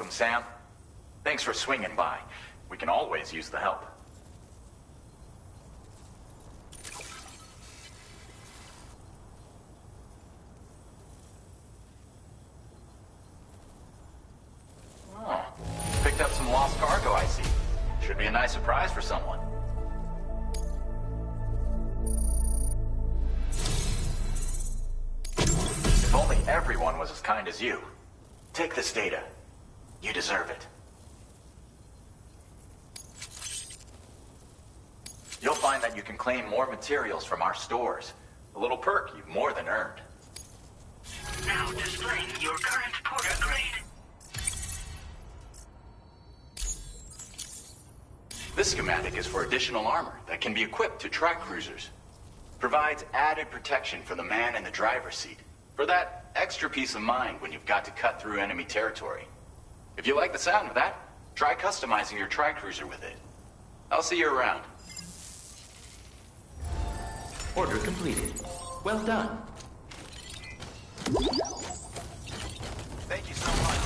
welcome, Sam. Thanks for swinging by. We can always use the help. Oh, picked up some lost cargo, I see. Should be a nice surprise for someone. If only everyone was as kind as you. Take this data. You deserve it. You'll find that you can claim more materials from our stores. A little perk you've more than earned. Now displaying your current porter grade. This schematic is for additional armor that can be equipped to track cruisers. Provides added protection for the man in the driver's seat. For that extra peace of mind when you've got to cut through enemy territory. If you like the sound of that, try customizing your tri-cruiser with it. I'll see you around. Order completed. Well done. Thank you so much.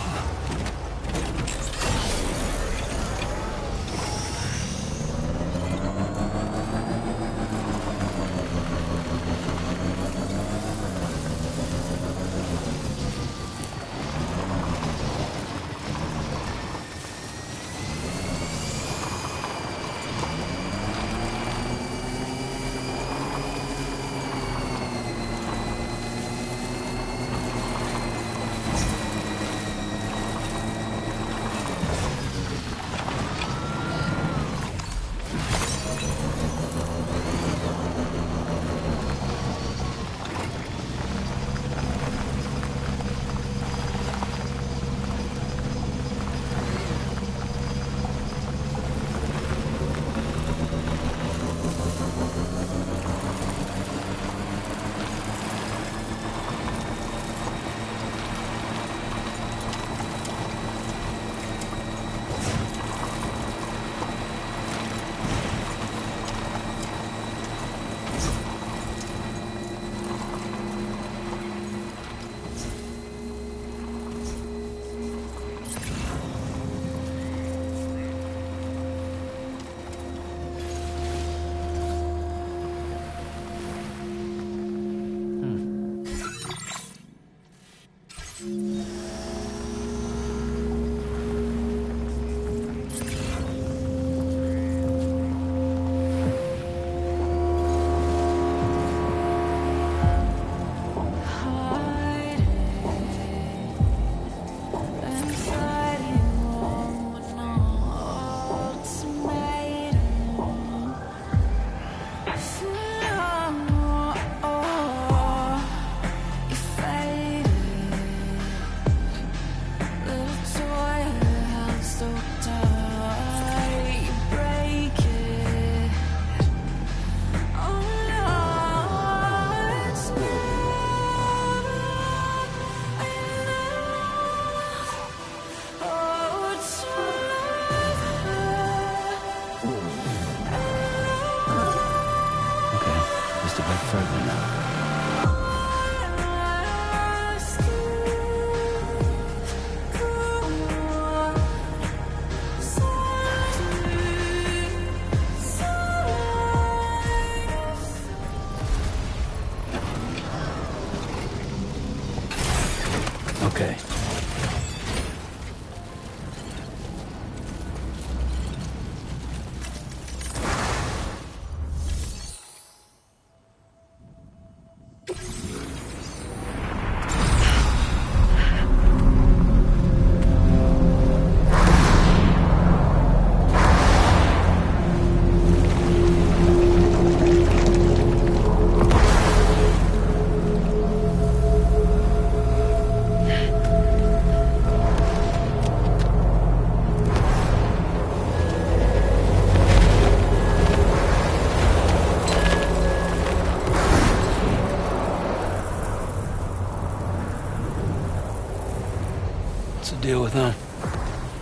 Deal with them.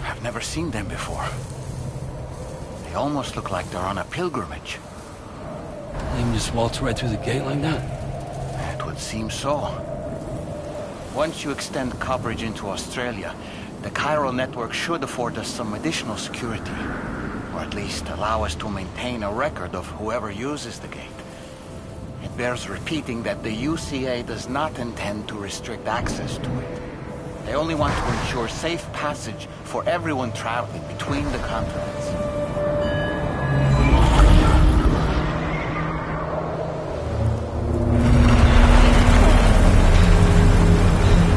I've never seen them before. They almost look like they're on a pilgrimage. They can just waltz right through the gate like that? It would seem so. Once you extend coverage into Australia, The chiral network should afford us some additional security, or at least allow us to maintain a record of whoever uses the gate. It bears repeating that the UCA does not intend to restrict access to it. They only want to ensure safe passage for everyone traveling between the continents.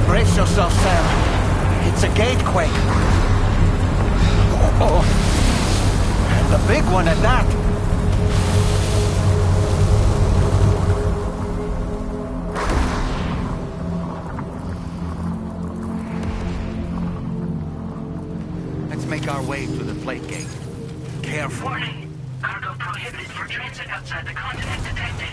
Brace yourself, Sam. It's a gatequake. Oh, and a big one at that. Let's make our way to the plate gate. Careful. Warning. Cargo prohibited for transit outside the continent detected.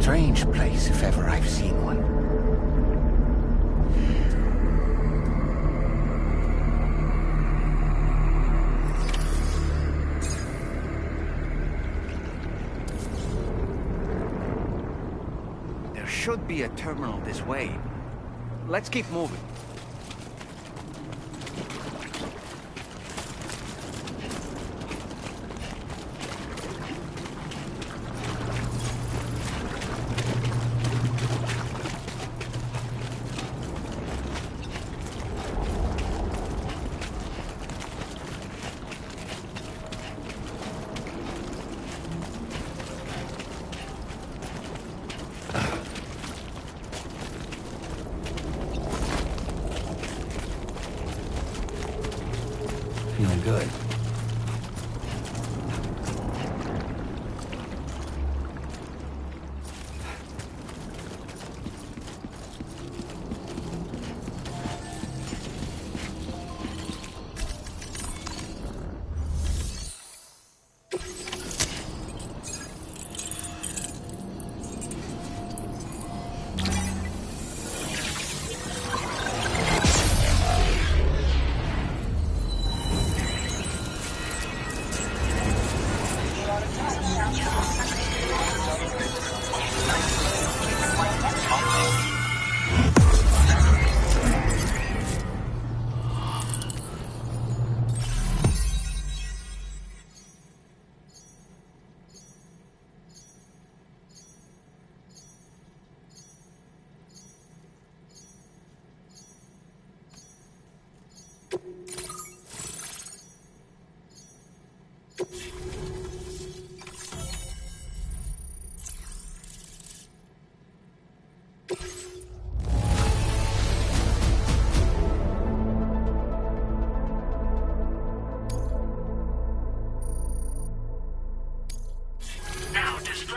Strange place, if ever I've seen one. There should be a terminal this way. Let's keep moving. Feeling good.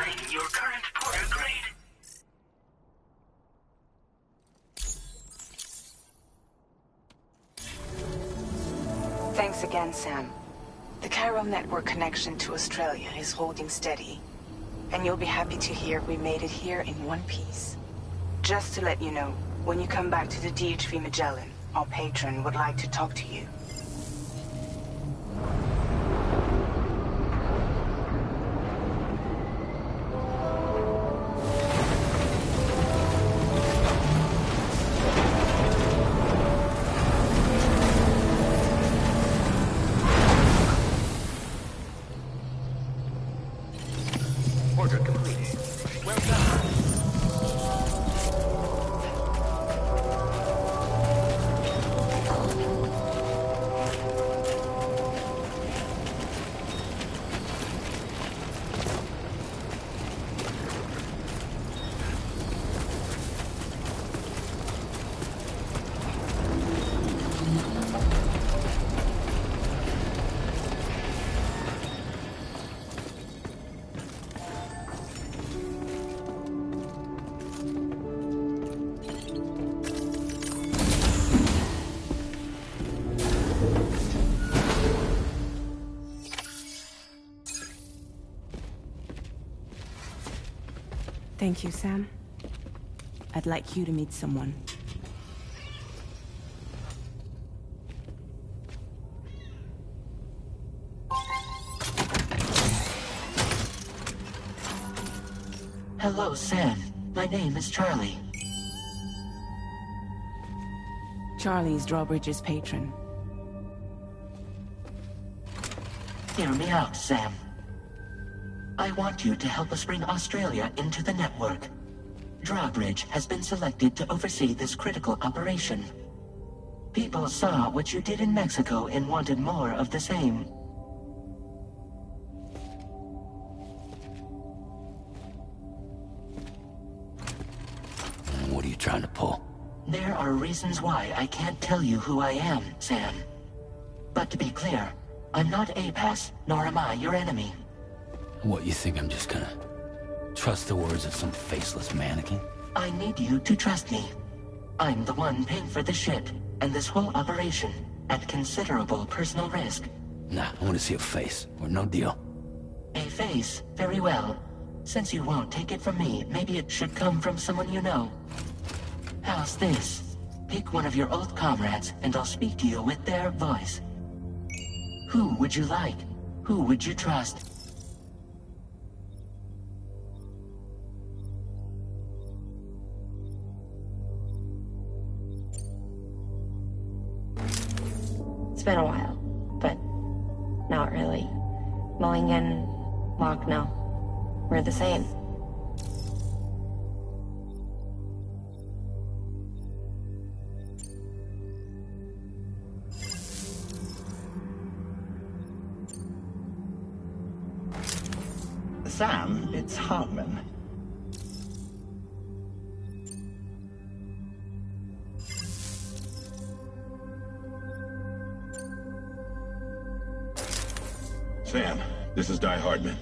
displaying your current porter grade. Thanks again, Sam. The Cairo network connection to Australia is holding steady. And you'll be happy to hear we made it here in one piece. Just to let you know, when you come back to the DHV Magellan, our patron would like to talk to you. Order completed. Well done. Thank you, Sam. I'd like you to meet someone. Hello, Sam. My name is Charlie. Charlie's Drawbridge's patron. Hear me out, Sam. I want you to help us bring Australia into the network. Drawbridge has been selected to oversee this critical operation. People saw what you did in Mexico and wanted more of the same. What are you trying to pull? There are reasons why I can't tell you who I am, Sam. But to be clear, I'm not APAS, nor am I your enemy. What, you think I'm just gonna trust the words of some faceless mannequin? I need you to trust me. I'm the one paying for the ship and this whole operation at considerable personal risk. Nah, I want to see a face, or no deal. A face? Very well. Since you won't take it from me, maybe it should come from someone you know. How's this? Pick one of your old comrades, and I'll speak to you with their voice. Who would you like? Who would you trust? It's been a while, but not really. Mulligan, Lochno, we're the same. Sam, it's Hartman. Sam, this is Die Hardman.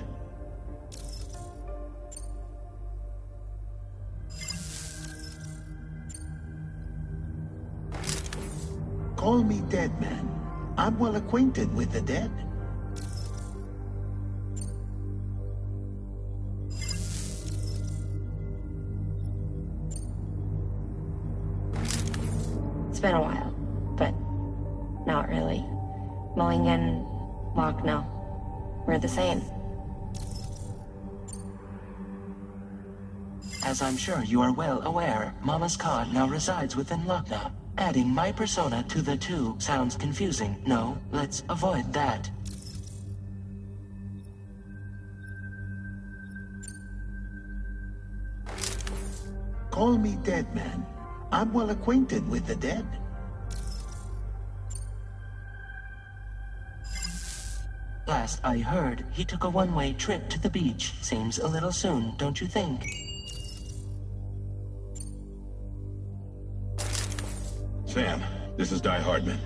Call me Dead Man. I'm well acquainted with the dead. It's been a while, but not really. Mulligan, Lochno, we're the same. As I'm sure you are well aware, Mama's Khan now resides within Lochna. Adding my persona to the two sounds confusing. No, let's avoid that. Call me Dead Man. I'm well acquainted with the dead. Last I heard, he took a one-way trip to the beach. Seems a little soon, don't you think? Sam, this is Die Hardman.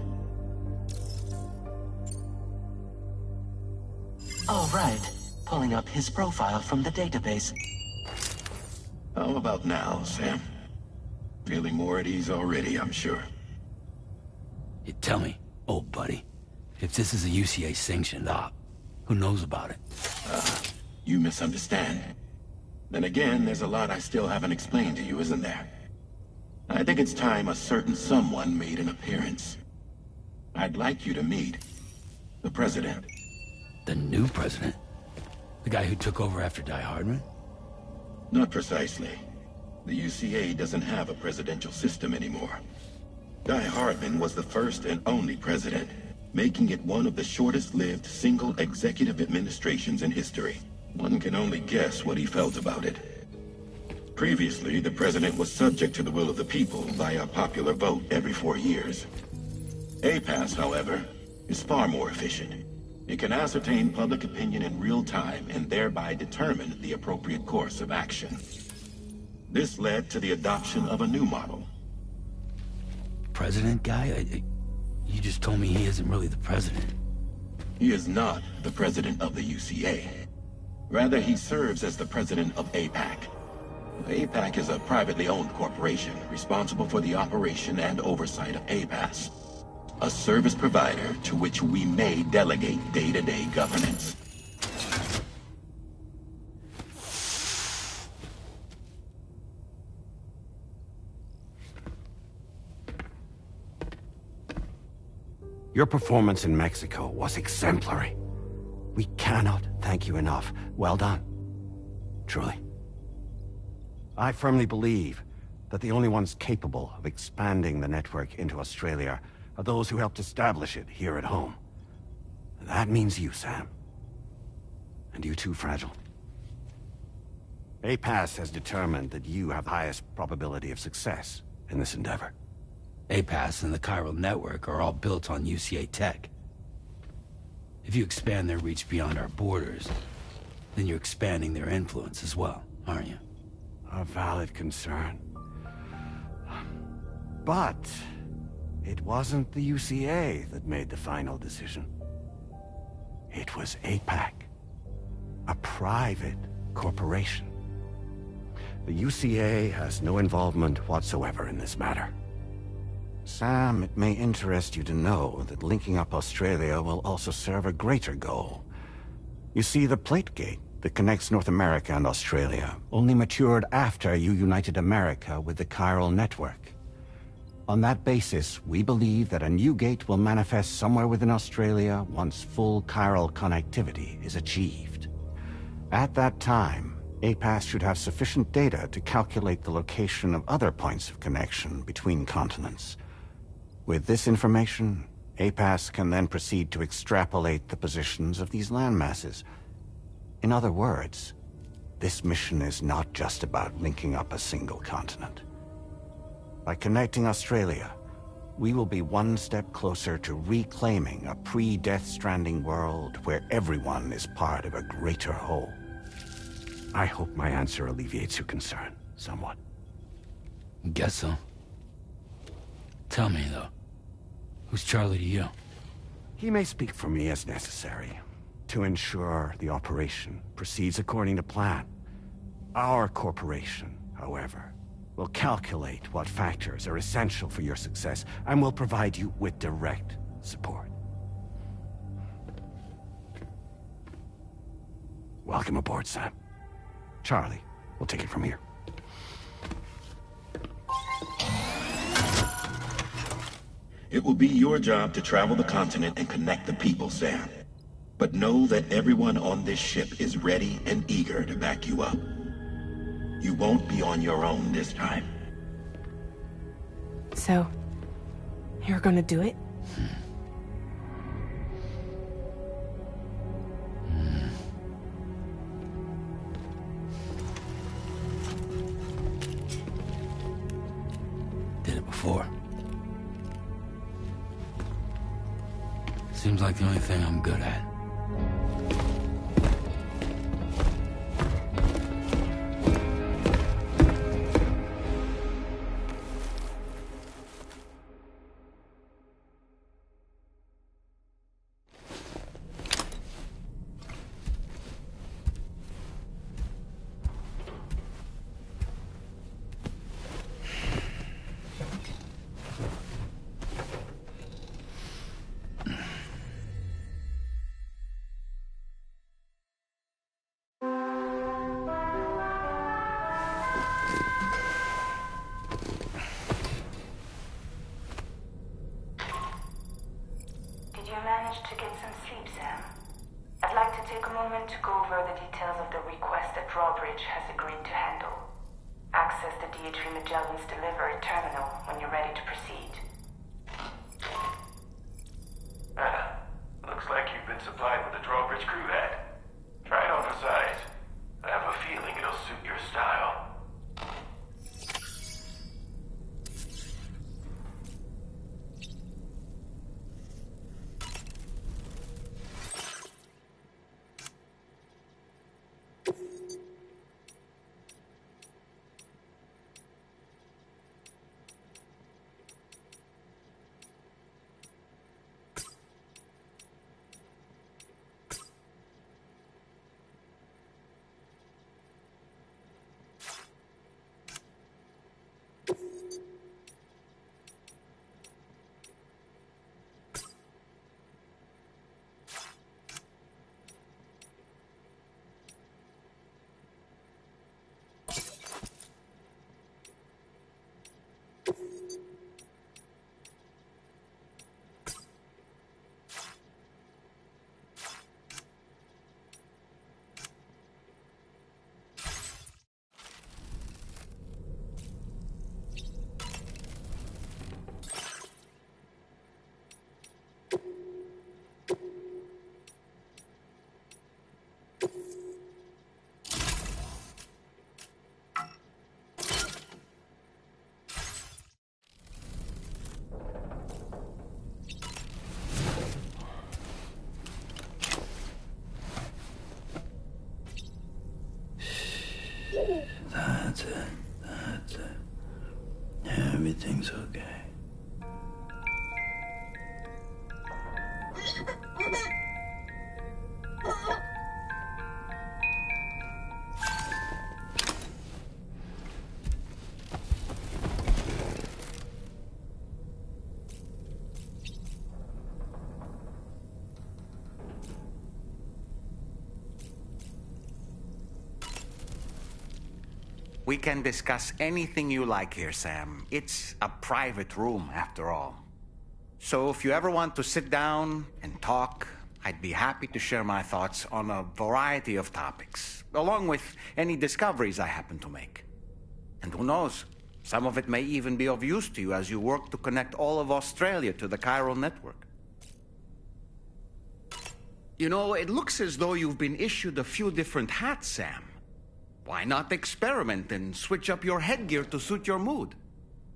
All right. pulling up his profile from the database. How about now, Sam? Feeling more at ease already, I'm sure. You tell me, old buddy, if this is a UCA-sanctioned op, who knows about it? You misunderstand. Then again, there's a lot I still haven't explained to you, isn't there? I think it's time a certain someone made an appearance. I'd like you to meet the President. The new president? The guy who took over after Die Hardman? Not precisely. The UCA doesn't have a presidential system anymore. Die Hardman was the first and only president, making it one of the shortest-lived single executive administrations in history. One can only guess what he felt about it. Previously, the president was subject to the will of the people via popular vote every 4 years. APAS, however, is far more efficient. It can ascertain public opinion in real time and thereby determine the appropriate course of action. This led to the adoption of a new model. President guy? You just told me he isn't really the president. He is not the president of the UCA. Rather, he serves as the president of APAC. APAC is a privately owned corporation responsible for the operation and oversight of APAS, a service provider to which we may delegate day-to-day governance. Your performance in Mexico was exemplary. We cannot thank you enough. Well done. Truly. I firmly believe that the only ones capable of expanding the network into Australia are those who helped establish it here at home. That means you, Sam. And you too, Fragile. APAS has determined that you have the highest probability of success in this endeavor. APAS and the chiral network are all built on UCA tech. If you expand their reach beyond our borders, then you're expanding their influence as well, aren't you? A valid concern. But it wasn't the UCA that made the final decision. It was APAC, a private corporation. The UCA has no involvement whatsoever in this matter. Sam, it may interest you to know that linking up Australia will also serve a greater goal. You see, the plate gate that connects North America and Australia only matured after you united America with the chiral network. On that basis, we believe that a new gate will manifest somewhere within Australia once full chiral connectivity is achieved. At that time, APAS should have sufficient data to calculate the location of other points of connection between continents. With this information, APAS can then proceed to extrapolate the positions of these landmasses. In other words, this mission is not just about linking up a single continent. By connecting Australia, we will be one step closer to reclaiming a pre-Death Stranding world where everyone is part of a greater whole. I hope my answer alleviates your concern somewhat. Guess so. Tell me, though, who's Charlie to you? He may speak for me as necessary to ensure the operation proceeds according to plan. Our corporation, however, will calculate what factors are essential for your success and will provide you with direct support. Welcome aboard, Sam. Charlie, we'll take it from here. It will be your job to travel the continent and connect the people, Sam. But know that everyone on this ship is ready and eager to back you up. You won't be on your own this time. So, you're gonna do it? Did it before. Seems like the only thing I'm good at. over the details of the request that Drawbridge has agreed to handle. Access the D.H. Magellan's delivery terminal when you're ready to proceed. Looks like you've been supplied with a Drawbridge crew hat. Try it on for size. I have a feeling it'll suit your style. That's it. That's it. Everything's okay. We can discuss anything you like here, Sam. It's a private room, after all. So if you ever want to sit down and talk, I'd be happy to share my thoughts on a variety of topics, along with any discoveries I happen to make. And who knows, some of it may even be of use to you as you work to connect all of Australia to the chiral network. You know, it looks as though you've been issued a few different hats, Sam. Why not experiment and switch up your headgear to suit your mood?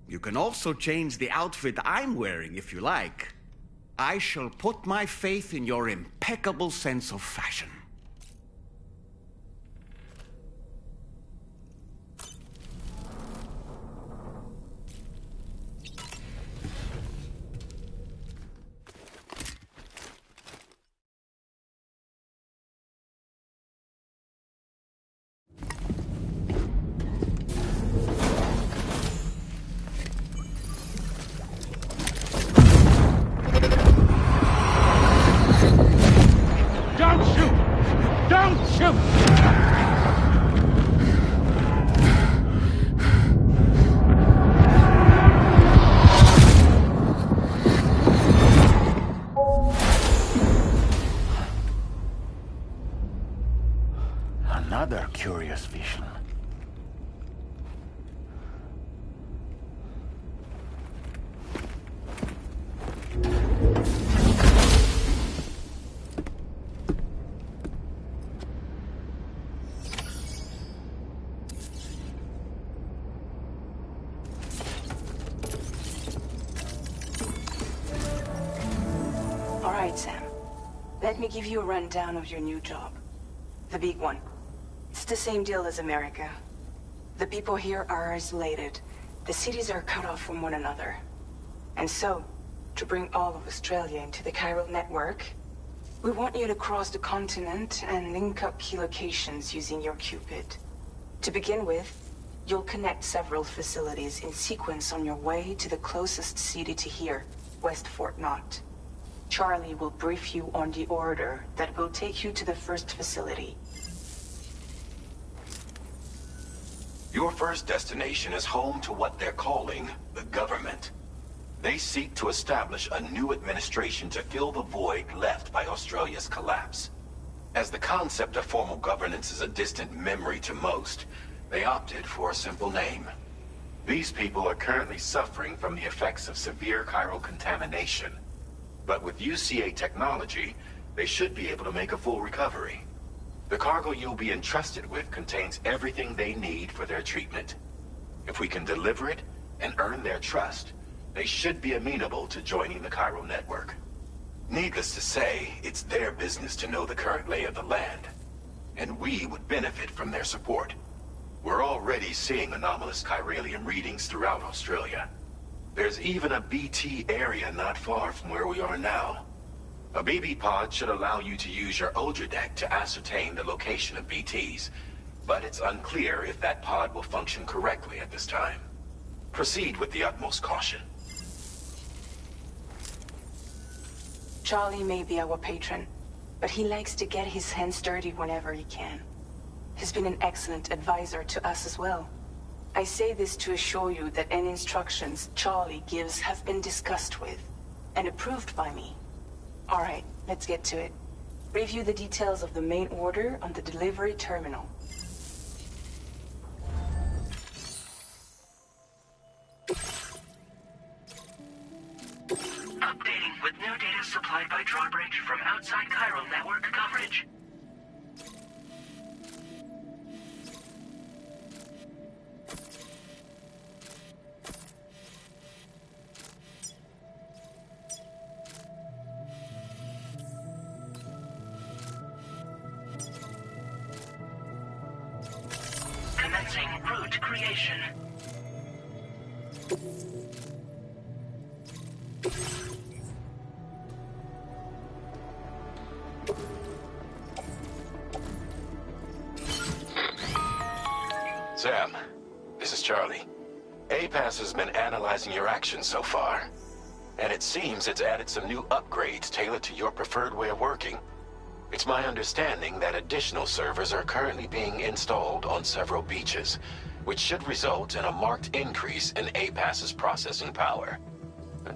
You can also change the outfit I'm wearing if you like. I shall put my faith in your impeccable sense of fashion. Another curious vision. All right, Sam. Let me give you a rundown of your new job. The big one. It's the same deal as America. The people here are isolated. The cities are cut off from one another. And so, to bring all of Australia into the chiral network, we want you to cross the continent and link up key locations using your Cupid. To begin with, you'll connect several facilities in sequence on your way to the closest city to here, West Fort Knott. Charlie will brief you on the order that will take you to the first facility. Your first destination is home to what they're calling the government. They seek to establish a new administration to fill the void left by Australia's collapse. As the concept of formal governance is a distant memory to most, they opted for a simple name. These people are currently suffering from the effects of severe chiral contamination. But with UCA technology, they should be able to make a full recovery. The cargo you'll be entrusted with contains everything they need for their treatment. If we can deliver it and earn their trust, they should be amenable to joining the chiral network. Needless to say, it's their business to know the current lay of the land, and we would benefit from their support. We're already seeing anomalous chiralium readings throughout Australia. There's even a BT area not far from where we are now. A BB pod should allow you to use your Ultra deck to ascertain the location of BTs, but it's unclear if that pod will function correctly at this time. Proceed with the utmost caution. Charlie may be our patron, but he likes to get his hands dirty whenever he can. He's been an excellent advisor to us as well. I say this to assure you that any instructions Charlie gives have been discussed with and approved by me. All right, let's get to it. Review the details of the main order on the delivery terminal. Updating with new data supplied by Drawbridge from outside chiral network coverage. Commencing route creation. Sam, this is Charlie. APAS has been analyzing your actions so far, and it seems it's added some new upgrades tailored to your preferred way of working. It's my understanding that additional servers are currently being installed on several beaches, which should result in a marked increase in APAS's processing power.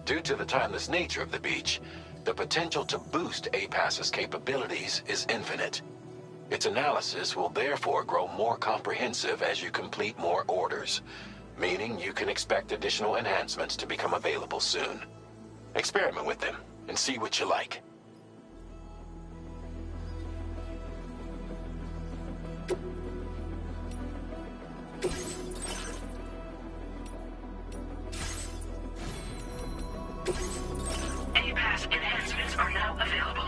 Due to the timeless nature of the beach, the potential to boost APAS's capabilities is infinite. Its analysis will therefore grow more comprehensive as you complete more orders, meaning you can expect additional enhancements to become available soon. Experiment with them and see what you like. APAS enhancements are now available.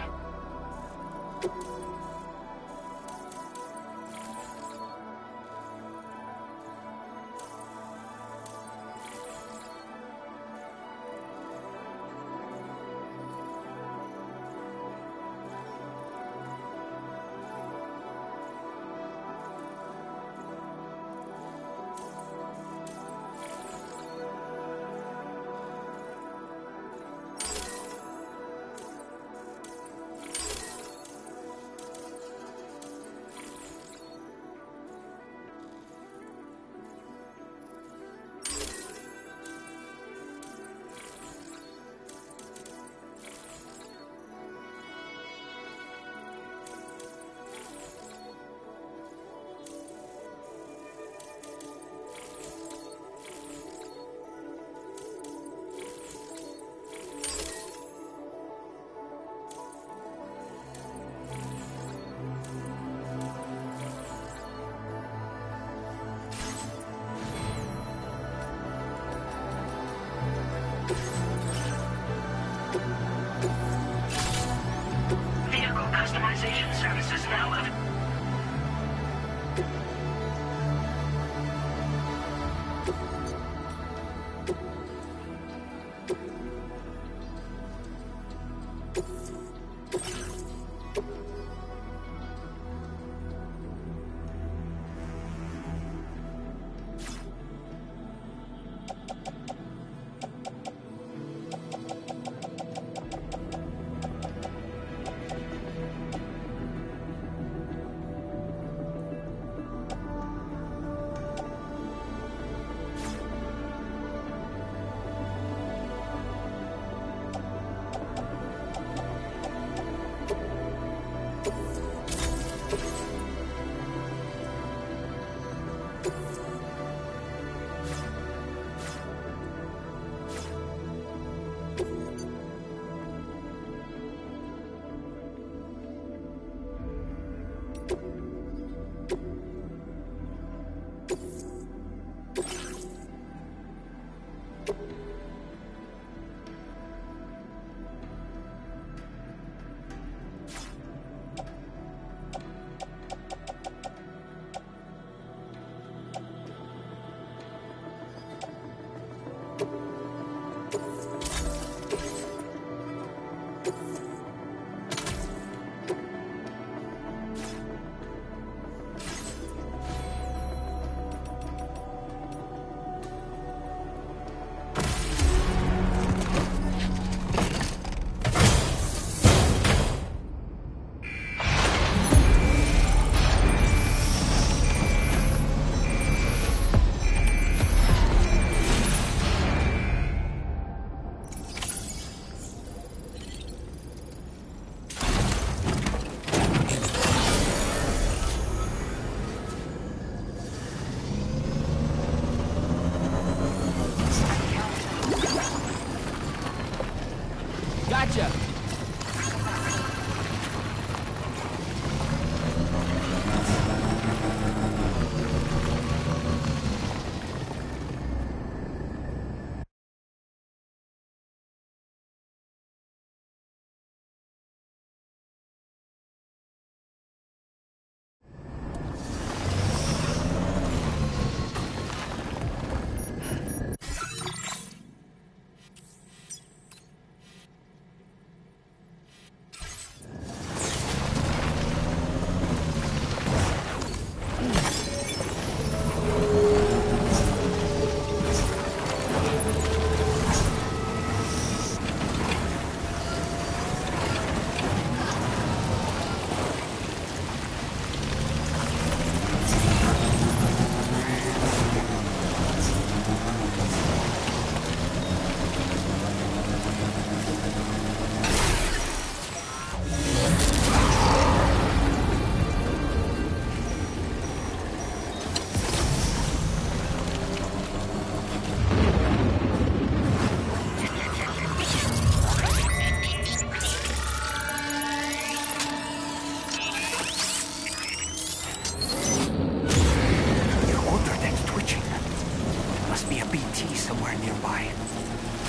Gotcha!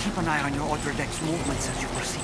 Keep an eye on your other deck's movements as you proceed.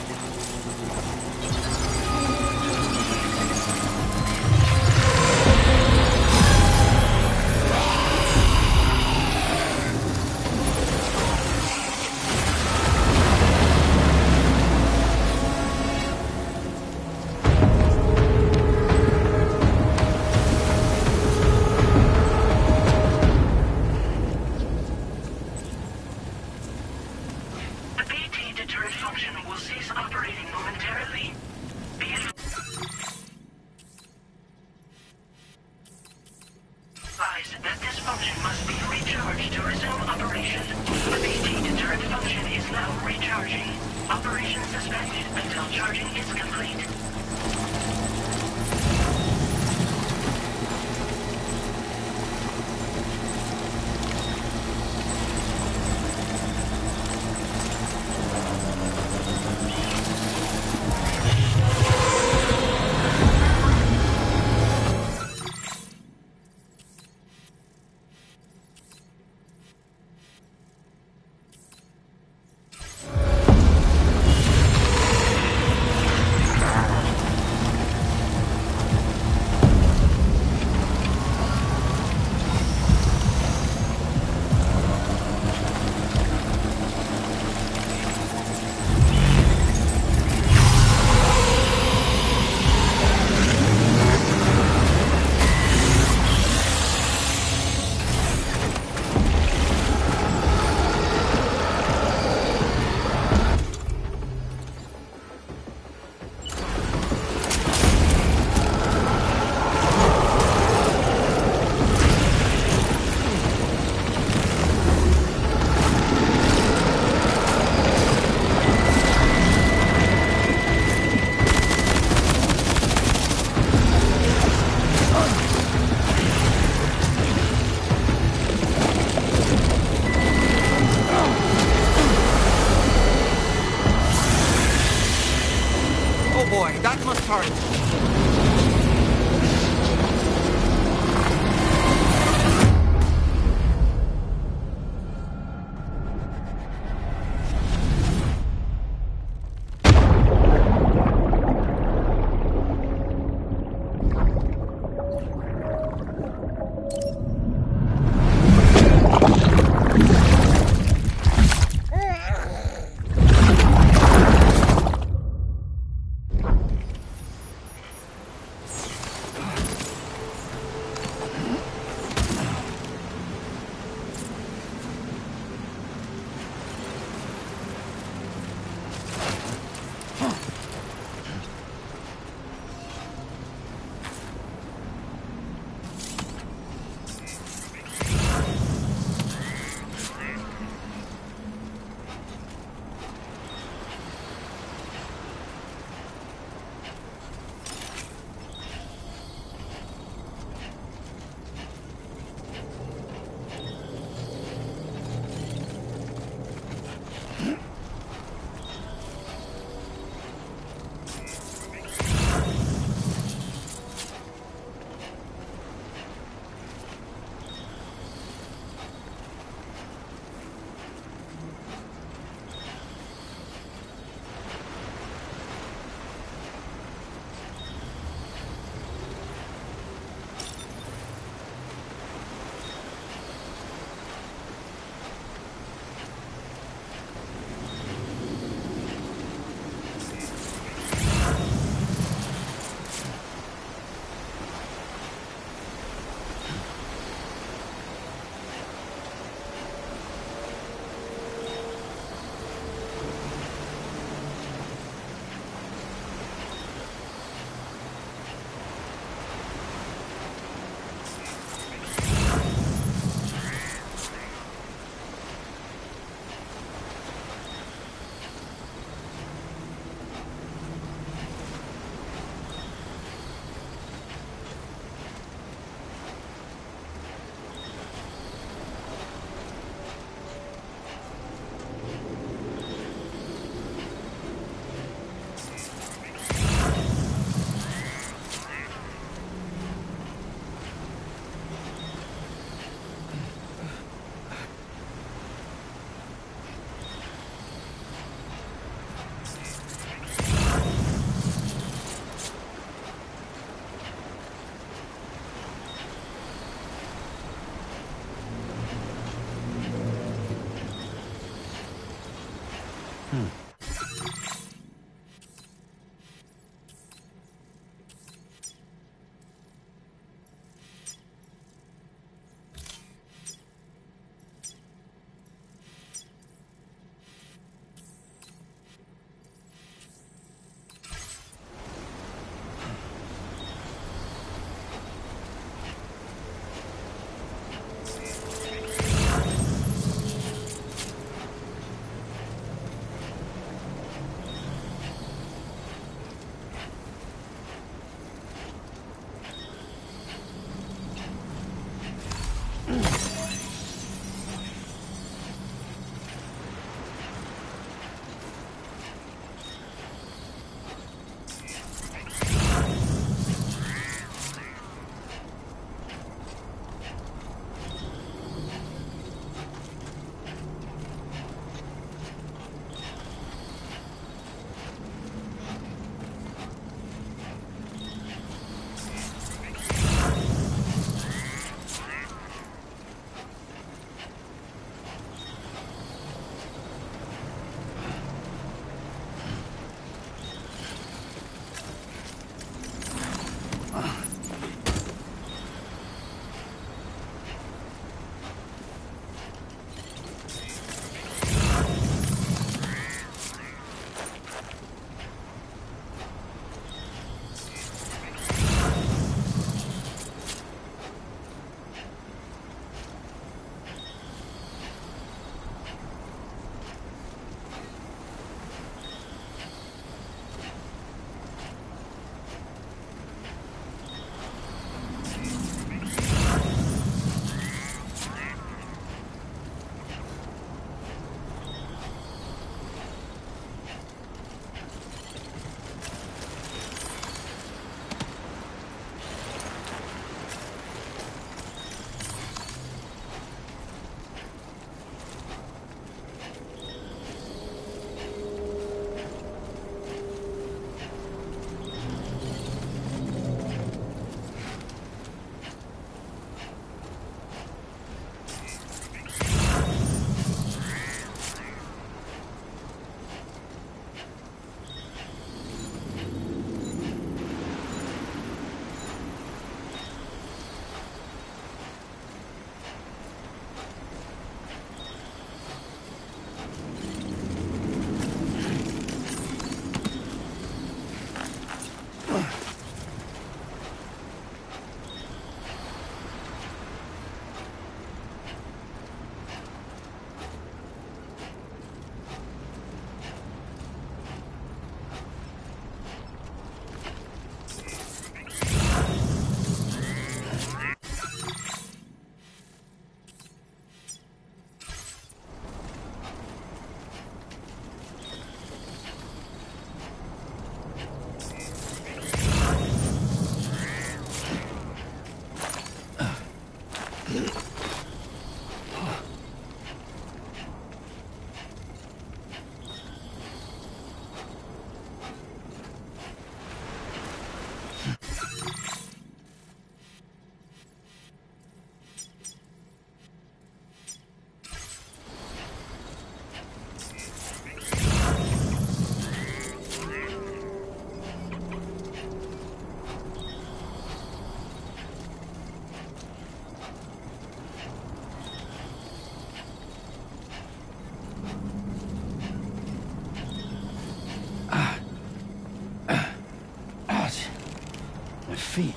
feet.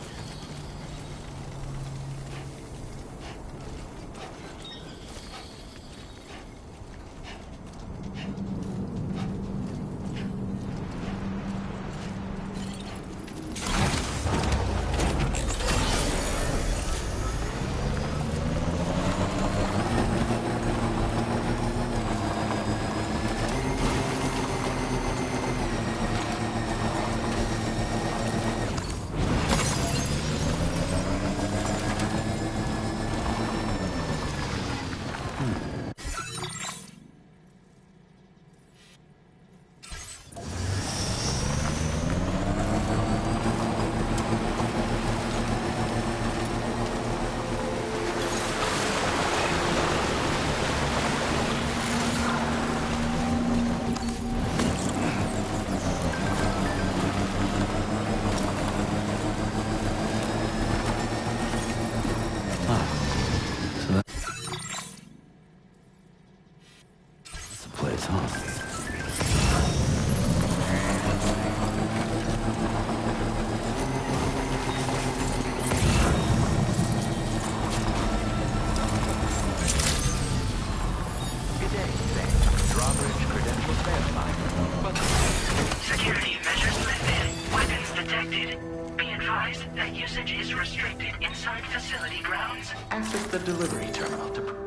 facility grounds. Access the delivery terminal to...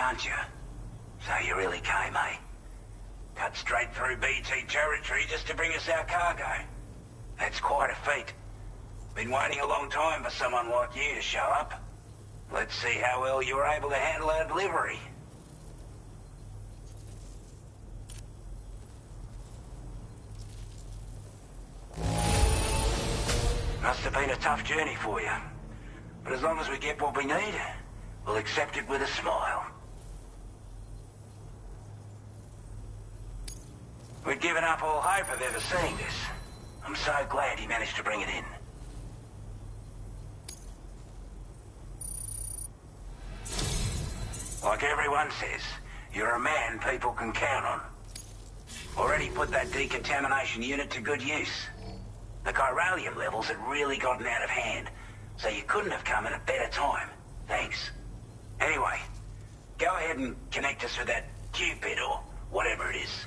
Aren't you? So you really came, eh? Cut straight through BT territory just to bring us our cargo. That's quite a feat. Been waiting a long time for someone like you to show up. Let's see how well you were able to handle our delivery. Must have been a tough journey for you. But as long as we get what we need, we'll accept it with a smile. We'd given up all hope of ever seeing this. I'm so glad he managed to bring it in. Like everyone says, you're a man people can count on. Already put that decontamination unit to good use. The chiralium levels had really gotten out of hand, so you couldn't have come at a better time. Thanks. Anyway, go ahead and connect us with that Cupid or whatever it is.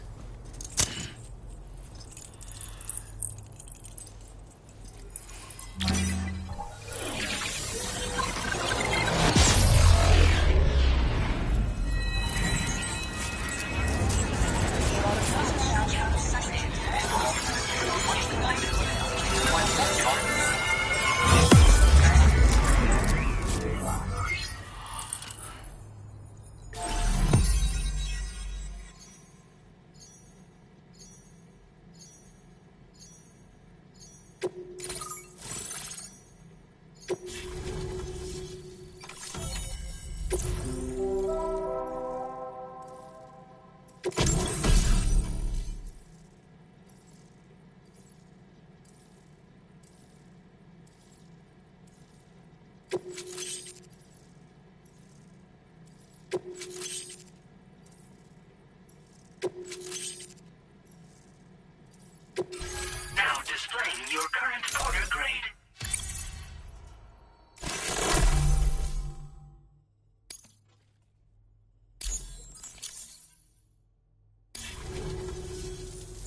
Now displaying your current order grade.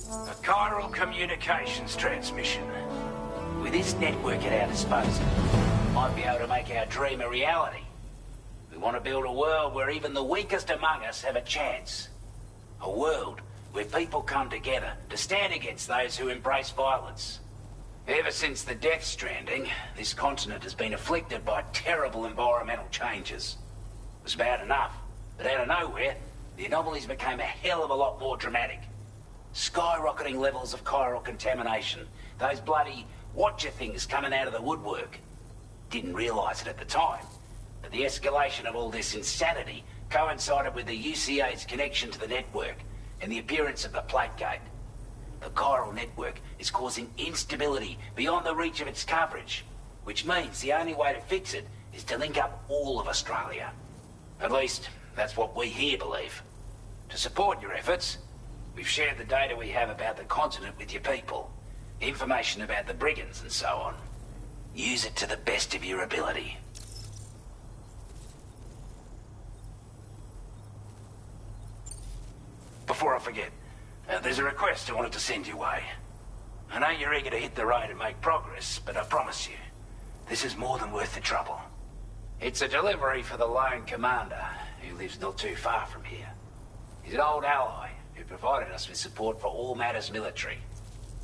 A chiral communications transmission. With this network at our disposal, we might be able to make our dream a reality. We want to build a world where even the weakest among us have a chance. A world where people come together to stand against those who embrace violence. Ever since the Death Stranding, this continent has been afflicted by terrible environmental changes. It was bad enough, but out of nowhere, the anomalies became a hell of a lot more dramatic. Skyrocketing levels of chiral contamination, those bloody watcher things coming out of the woodwork. Didn't realize it at the time, but the escalation of all this insanity coincided with the UCA's connection to the network and the appearance of the plate gate. The chiral network is causing instability beyond the reach of its coverage, which means the only way to fix it is to link up all of Australia. At least, that's what we here believe. To support your efforts, we've shared the data we have about the continent with your people, information about the brigands and so on. Use it to the best of your ability. Before I forget, there's a request I wanted to send your way. I know you're eager to hit the road and make progress, but I promise you, this is more than worth the trouble. It's a delivery for the lone commander, who lives not too far from here. He's an old ally who provided us with support for all matters military.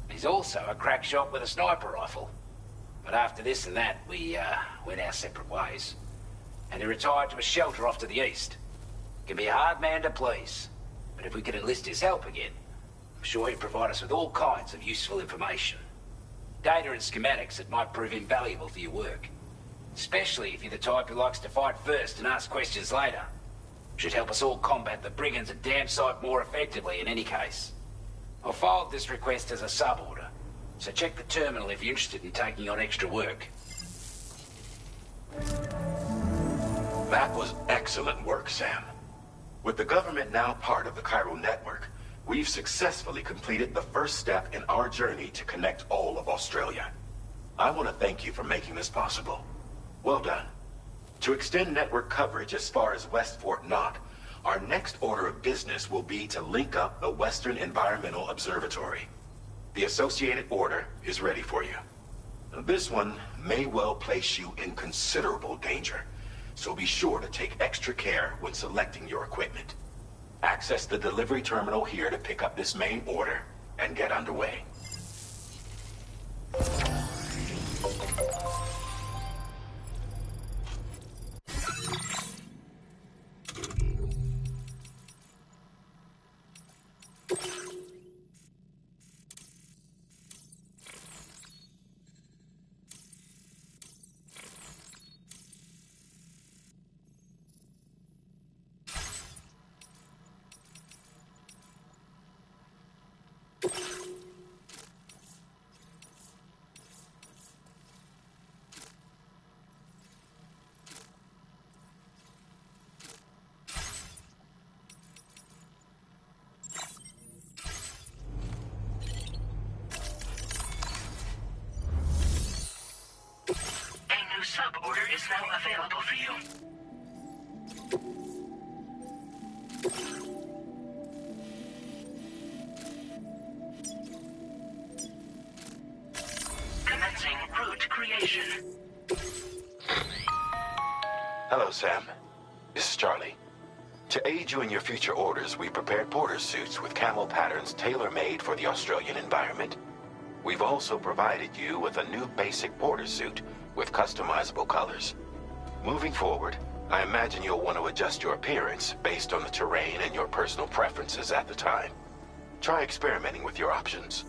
He's also a crack shot with a sniper rifle. But after this and that, we went our separate ways. And he retired to a shelter off to the east. Can be a hard man to please. But if we could enlist his help again, I'm sure he'd provide us with all kinds of useful information. Data and schematics that might prove invaluable for your work. Especially if you're the type who likes to fight first and ask questions later. Should help us all combat the brigands a damn sight more effectively in any case. I'll filed this request as a sub-order, so check the terminal if you're interested in taking on extra work. That was excellent work, Sam. With the government now part of the chiral network, we've successfully completed the first step in our journey to connect all of Australia. I want to thank you for making this possible. Well done. To extend network coverage as far as West Fort Knott, our next order of business will be to link up the Western Environmental Observatory. The associated order is ready for you. This one may well place you in considerable danger, so be sure to take extra care when selecting your equipment. Access the delivery terminal here to pick up this main order and get underway. Sub-order is now available for you. Commencing route creation. Hello, Sam. This is Charlie. To aid you in your future orders, we prepared porter suits with camel patterns tailor-made for the Australian environment. We've also provided you with a new basic porter suit with customizable colors. Moving forward, I imagine you'll want to adjust your appearance based on the terrain and your personal preferences at the time. Try experimenting with your options.